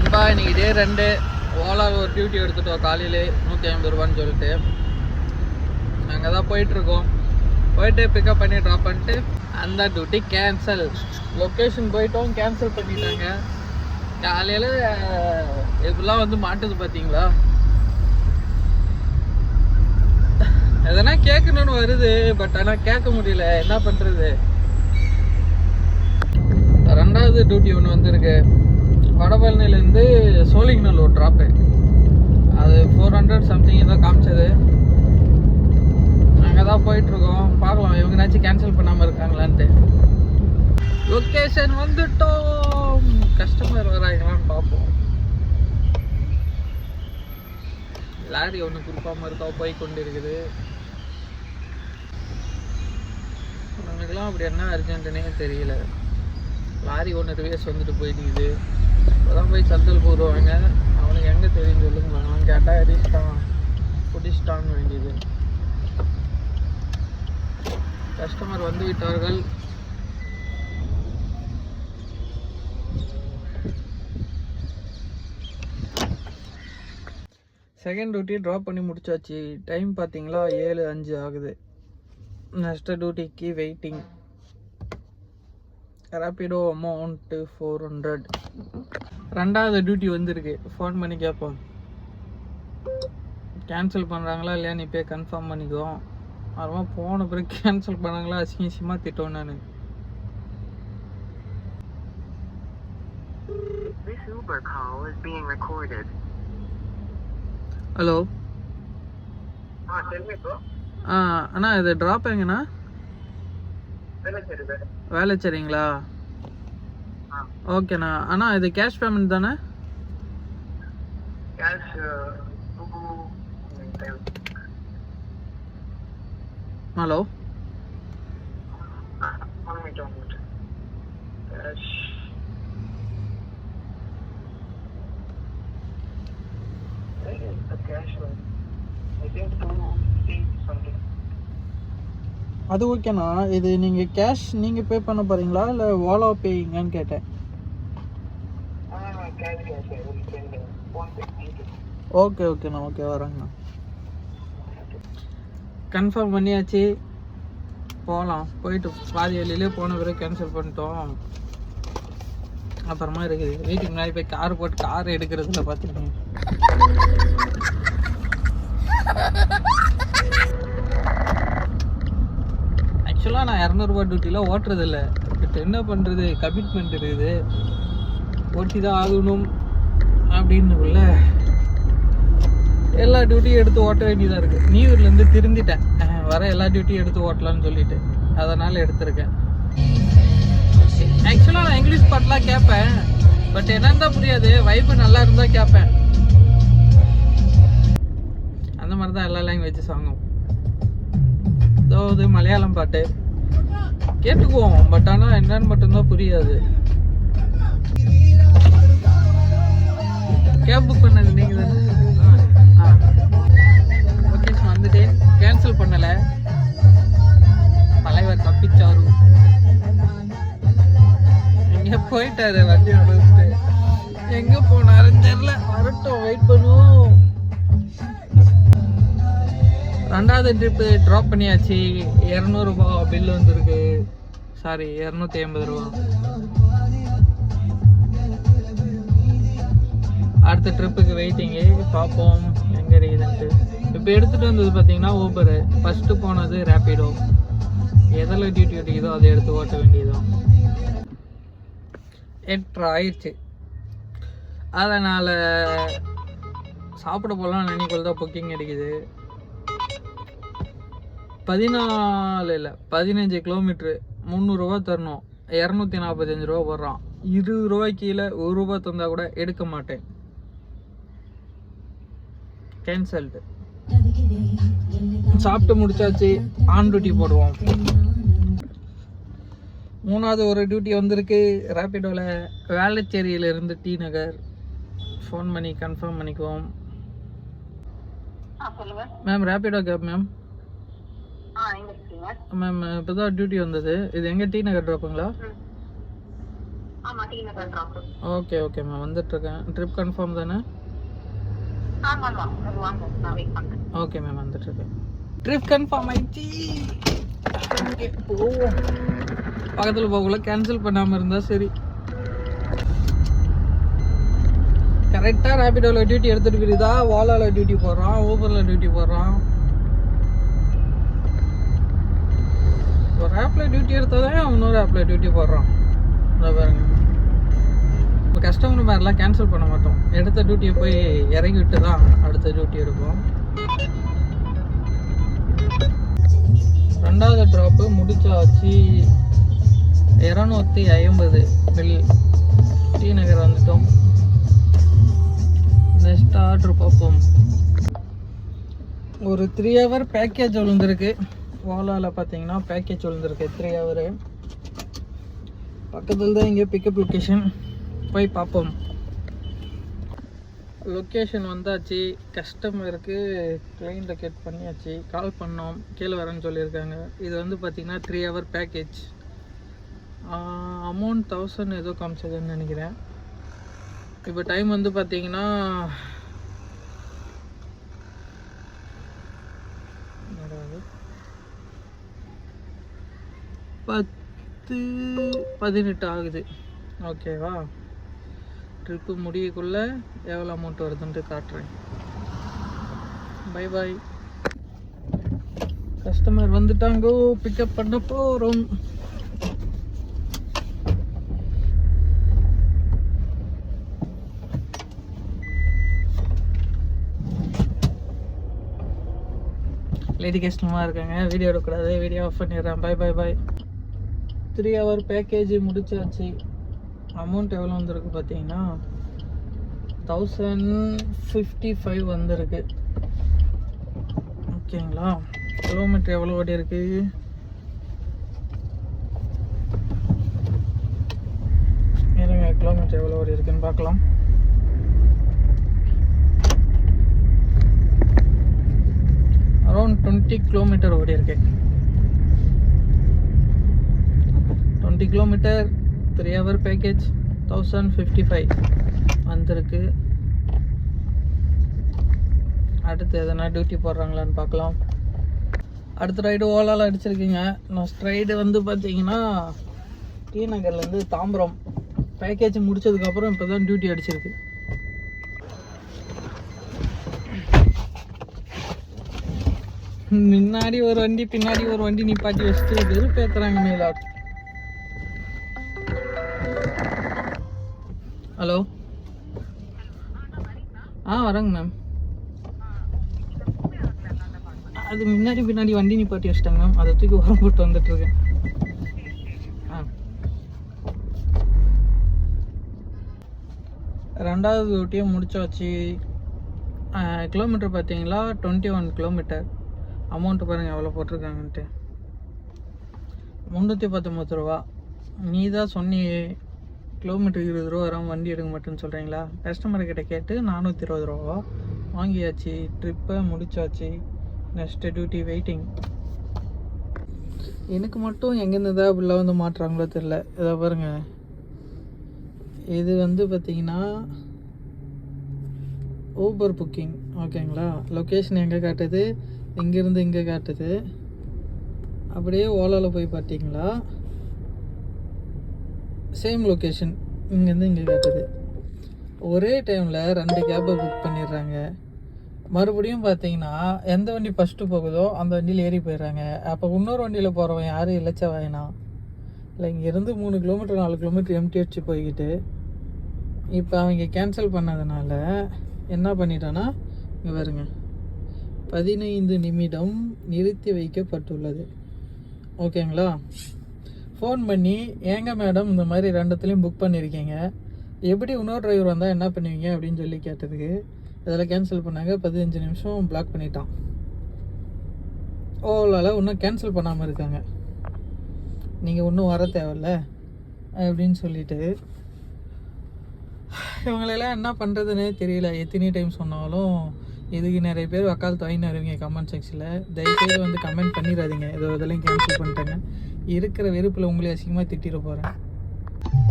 நண்பா இன்னைக்கு டே 2 ஓலாவில் ஒரு டியூட்டி எடுத்துட்டோம். காலையிலே 150 ரூபான்னு சொல்லிட்டு நாங்கள் தான் போயிட்டுருக்கோம். போயிட்டு பிக்கப் பண்ணி ட்ராப் பண்ணிட்டு அந்த டியூட்டி கேன்சல். லொக்கேஷன் போயிட்டோம், கேன்சல் பண்ணிட்டாங்க. காலையில் இப்படிலாம் வந்து மாட்டுது பார்த்தீங்களா. எதனா கேட்கணுன்னு வருது, பட் ஆனால் கேட்க முடியல. என்ன பண்ணுறது? ரெண்டாவது டியூட்டி ஒன்று வந்திருக்கு. வடபழனிலேருந்து சோழிங்கநல்லூர் ட்ராப்பு. அது 400 சம்திங் ஏதோ காமிச்சது. நாங்கள் தான் போயிட்டுருக்கோம். பார்க்கலாம் இவங்கனாச்சும் கேன்சல் பண்ணாமல் இருக்காங்களான்ட்டு. லொக்கேஷன் வந்துட்டோம். கஸ்டமர் வராங்களான்னு பார்ப்போம். லாரி ஒன்று கொடுக்காம இருக்கா, போய் கொண்டு இருக்குது. நம்மளுக்கெல்லாம் அப்படி என்ன அர்ஜென்ட்டுனே தெரியல. லாரி ஒன்று ரிவேஸ் வந்துட்டு போயிடுது. இப்போதான் போய் சந்தல் போடுவாங்க. அவனுக்கு எங்கே தெரியும் சொல்லுங்க. அவன் கேட்டால் அடிச்சிட்டான், பிடிச்சிட்டான்னு வேண்டியது. கஸ்டமர் வந்து விட்டார்கள். செகண்ட் டியூட்டி ட்ராப் பண்ணி முடிச்சாச்சு. டைம் பார்த்தீங்களா 7:05 ஆகுது. நெக்ஸ்ட் டியூட்டிக்கு வெயிட்டிங். ராபிடோ அமௌண்ட்டு 400. ரெண்டாவது டியூட்டி வந்திருக்கு. ஃபோன் பண்ணி கேட்போம், கேன்சல் பண்ணுறாங்களா இல்லையான்னு இப்போ கன்ஃபார்ம் பண்ணிக்குவோம். அப்புறமா போன பிறகு கேன்சல் பண்ணாங்களா அசிங்கமாக திட்டோம் நான். ஹலோ அண்ணா, இது ட்ராப் எங்கண்ணா? வேலைச்சேரிங்களா? ஓகேண்ணா. அண்ணா இது கேஷ் பேமெண்ட் தானே? ஹலோ அது ஓகேண்ணா. இது நீங்கள் கேஷ் நீங்கள் பே பண்ண போகிறீங்களா இல்லை ஓலா பேயிங்கன்னு கேட்டேன். ஓகே ஓகேண்ணா, ஓகே வரேங்கண்ணா. கன்ஃபார்ம் பண்ணியாச்சு, போகலாம். போயிட்டு பாதி வழியிலே போன பிறகு கேன்சல் பண்ணிட்டோம். அப்புறமா இருக்குது வீட்டுக்கு முன்னாடி போய் கார் போட்டு கார் எடுக்கிறதுல பார்த்துருக்கேன். ஆக்சுவலாக நான் 200 ரூபா டியூட்டிலாம் ஓட்டுறதில்ல. பட் என்ன பண்ணுறது, கமிட்மெண்ட் இருக்குது, ஓட்டி தான் ஆகணும் அப்படின்னுக்குள்ள எல்லா டியூட்டியும் எடுத்து ஓட்ட வேண்டியதாக இருக்குது. நியூஇயர்லேருந்து திருந்திட்டேன். வர எல்லா டியூட்டியும் எடுத்து ஓட்டலான்னு சொல்லிட்டு அதனால் எடுத்திருக்கேன். ஆக்சுவலாக நான் இங்கிலீஷ் பாட்டெலாம் கேட்பேன், பட் என்னன்னு தான் புரியாது. வைப்பு நல்லா இருந்தால் கேட்பேன். அந்த மாதிரி தான் எல்லா லாங்குவேஜஸ் வாங்கும். அதாவது மலையாளம் பாட்டு கேட்டுக்குவோம், பட் ஆனால் என்னன்னு மட்டும்தான் புரியாது. கேப் புக் பண்ணது நீங்கள் தானே? ஓகே, வந்துட்டேன். கேன்சல் பண்ணலை. தலைவர் தப்பிச்சாரு. எங்கே போயிட்டாரு வண்டி வச்சுட்டு. எங்கே போனாருன்னு தெரியல. வரட்டும், வெயிட் பண்ணுவோம். ரெண்டாவது ட்ரிப்பு ட்ராப் பண்ணியாச்சு. 200 ரூபா பில் வந்துருக்கு. சாரி, 250 ரூபா. அடுத்த ட்ரிப்புக்கு வெயிட்டிங்கு. பார்ப்போம் எங்கே இருக்குதுன்ட்டு. இப்போ எடுத்துகிட்டு வந்தது பார்த்தீங்கன்னா ஊபரு. ஃபஸ்ட்டு போனது ரேபிடோ. எதில் டியூட்டி அடிக்குதோ அதை எடுத்து ஓட்ட வேண்டியதும். 8 ஆயிடுச்சு. அதனால் சாப்பிட போகலாம் நினைக்கொள்ள தான் புக்கிங் அடிக்குது. 15 கிலோமீட்ரு 300 ரூபா தரணும். 245 ரூபா போடுறான். 20 ரூபாய்க்கு கீழே 1 ரூபா தந்தால் கூட எடுக்க மாட்டேன். கேன்சல்டு. சாப்பிட்டு முடிச்சாச்சு. ஆன் டியூட்டி போடுவோம். மூணாவது ஒரு டியூட்டி வந்திருக்கு ரேபிடோவில். வேளச்சேரியிலிருந்து டி நகர். ஃபோன் பண்ணி கன்ஃபார்ம் பண்ணிக்குவோம். Ma'am Rapido cab ma'am. Ma'am இப்போ தான் டியூட்டி வந்தது. இது எங்கே டி நகர் ட்ராப்புங்களா? ஓகே ஓகே மேம், வந்துட்டுருக்கேன். ட்ரிப் கன்ஃபார்ம் தானே? ஓகே மேம், வந்துட்டுருக்கேன். ட்ரிப் கன்ஃபார்ம் ஆயிடுச்சு. போவோம். பக்கத்தில் போகல, கேன்சல் பண்ணாமல் இருந்தால் சரி. கரெக்டாக ரேபிடோவில் டியூட்டி எடுத்துகிட்டு போயிருதா, ஓலாவில் டியூட்டி போடுறான், ஊபரில் டியூட்டி போடுறான். ஒரு ஆப்பில் டியூட்டி எடுத்தால் தான் இன்னொரு ஆப்பில் டியூட்டி போடுறான். அதை பாருங்க, இப்போ கஸ்டமர் மாதிரிலாம் கேன்சல் பண்ண மாட்டோம். எடுத்த டியூட்டியை போய் இறங்கி விட்டு தான் அடுத்த டியூட்டி எடுப்போம். ரெண்டாவது ட்ராப்பு முடிச்சாச்சு. 250 பில். டி நகர் வந்துட்டோம். நெக்ஸ்ட் ஆர்டர் பார்ப்போம். ஒரு 3 hour பேக்கேஜ் விழுந்திருக்கு. ஓலாவில் பார்த்தீங்கன்னா பேக்கேஜ் விழுந்திருக்கு 3 hour. பக்கத்தில் தான் இங்கே பிக்கப் லொக்கேஷன், போய் பார்ப்போம். லொக்கேஷன் வந்தாச்சு. கஸ்டமருக்கு கிளைண்ட் லொக்கேட் பண்ணியாச்சு. கால் பண்ணோம், கீழே வரேன்னு சொல்லியிருக்காங்க. இது வந்து பார்த்திங்கன்னா 3 hour பேக்கேஜ். அமௌண்ட் 1000 ஏதோ காமிச்சதுன்னு நினைக்கிறேன். இப்போ டைம் வந்து பார்த்திங்கன்னா 10:18 ஆகுது. ஓகேவா? ட்ரிப்பு முடியக்குள்ளே எவ்வளோ அமௌண்ட் வருதுன்ட்டு காட்டுறேன். பை பாய். கஸ்டமர் வந்துட்டாங்கோ, பிக்கப் பண்ண போகிறோம். லேடி கஸ்டமராக இருக்காங்க, வீடியோ எடுக்கக்கூடாது, வீடியோ ஆஃப் பண்ணிடுறேன். பை பை பாய். 3 hour பேக்கேஜ் முடிச்சாச்சு. அமௌண்ட் எவ்வளோ வந்திருக்கு பார்த்தீங்கன்னா 1055 வந்திருக்கு. ஓகேங்களா? கிலோமீட்டர் எவ்வளோ ஓடி இருக்கு? இருங்க, கிலோமீட்டர் எவ்வளோ ஓடி இருக்குன்னு பார்க்கலாம். அரௌண்ட் 20 கிலோமீட்டர் ஓடி இருக்கு. 20 கிலோமீட்டர் 3 hour பேக்கேஜ் 1055 வந்திருக்கு. அடுத்து எதனா டியூட்டி போடுறாங்களான்னு பார்க்கலாம். அடுத்த ரைடு ஓலாவில் அடிச்சிருக்கீங்க. நெக்ஸ்ட் ரைடு வந்து பார்த்தீங்கன்னா டி நகர்லேருந்து தாம்பரம். பேக்கேஜ் முடிச்சதுக்கப்புறம் இப்போ தான் டியூட்டி அடிச்சிருக்கு. முன்னாடி ஒரு வண்டி பின்னாடி ஒரு வண்டி நிப்பாட்டி வச்சுட்டு வெறுப்பேற்றுறாங்க மேலா. ஹலோ, வரேங்க மேம். அது முன்னாடி பின்னாடி வண்டி நிப்பாட்டி வச்சிட்டாங்க மேம், அதை தூக்கி உரம் போட்டு வந்துட்டுருக்கேன். ரெண்டாவது டியூட்டியை முடிச்சாச்சு. கிலோமீட்டர் பார்த்தீங்களா 21 கிலோமீட்டர். அமௌண்ட்டு பாருங்கள் எவ்வளோ போட்டிருக்காங்கன்ட்டு, 319 ரூபா. நீ தான் சொன்னி கிலோமீட்டர் 20 ரூபா வரும், வண்டி எடுக்க மாட்டேன்னு சொல்கிறீங்களா? கஸ்டமர்கிட்ட கேட்டு 420 ரூபா வாங்கியாச்சு. ட்ரிப்பை முடிச்சாச்சு. Next duty waiting. எனக்கு மட்டும் எங்கேருந்து தான் இப்படிலாம் வந்து மாட்டுறாங்களோ தெரில. இதை பாருங்கள், இது வந்து பார்த்திங்கன்னா ஊபர் புக்கிங். ஓகேங்களா? லொக்கேஷன் எங்கே காட்டுது? இங்கேருந்து இங்கே காட்டுது. அப்படியே ஓலாவில் போய் பார்த்தீங்களா சேம் லொக்கேஷன் இங்கேருந்து இங்கே காட்டுது. ஒரே டைமில் 2 கேபை புக் பண்ணிடுறாங்க. மறுபடியும் பார்த்தீங்கன்னா எந்த வண்டி ஃபஸ்ட்டு போகுதோ அந்த வண்டியில் ஏறி போயிடுறாங்க. அப்போ இன்னொரு வண்டியில் போகிறவன் யாரும் இழைச்ச வேணாம் இல்லை. இங்கேருந்து 3 கிலோமீட்டர் 4 கிலோமீட்டர் எம்டி அடிச்சு போய்கிட்டு இப்போ அவங்க கேன்சல் பண்ணதுனால என்ன பண்ணிட்டான்னா இங்கே பாருங்க, 15 நிமிடம் நிறுத்தி வைக்கப்பட்டுள்ளது. ஓகேங்களா? ஃபோன் பண்ணி ஏங்க மேடம் இந்த மாதிரி 2த்துலேயும் புக் பண்ணியிருக்கீங்க, எப்படி இன்னொரு டிரைவர் வந்தால் என்ன பண்ணுவீங்க அப்படின்னு சொல்லி கேட்டதுக்கு இதெல்லாம் கேன்சல் பண்ணாங்க. 15 நிமிஷம் பிளாக் பண்ணிட்டான். ஓலாவில் இன்னும் கேன்சல் பண்ணாமல் இருக்காங்க. நீங்கள் இன்னும் வர தேவையில்ல அப்படின்னு சொல்லிட்டு இவங்களெல்லாம் என்ன பண்ணுறதுன்னே தெரியல. எத்தனை டைம் சொன்னாலும் இதுக்கு நிறைய பேர் வக்கால் துவைன்னு வருவீங்க கமெண்ட் செக்ஷனில். தயவுசெய்து வந்து கமெண்ட் பண்ணிடாதீங்க. இதெல்லாம் கேன்சல் பண்ணிட்டாங்க. இருக்கிற வெறுப்பில் உங்களே அசிங்கமாக திட்டிட போகிறேன்.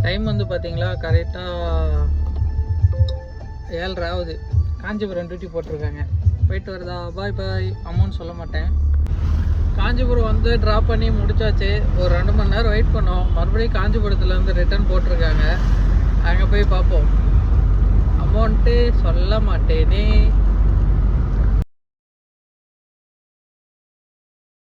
டைம் வந்து பார்த்தீங்களா கரெக்டாக 7:30 ஆகுது. காஞ்சிபுரம் டியூட்டி போட்டிருக்காங்க. போயிட்டு வருதா, பாய் பாய். அமௌண்ட் சொல்ல மாட்டேன். காஞ்சிபுரம் வந்து ட்ராப் பண்ணி முடிச்சாச்சு. ஒரு 2 மணி நேரம் வெயிட் பண்ணோம். மறுபடியும் காஞ்சிபுரத்துலேருந்து ரிட்டர்ன் போட்டிருக்காங்க. அங்கே போய் பார்ப்போம். அமௌண்ட்டு சொல்ல மாட்டேனே.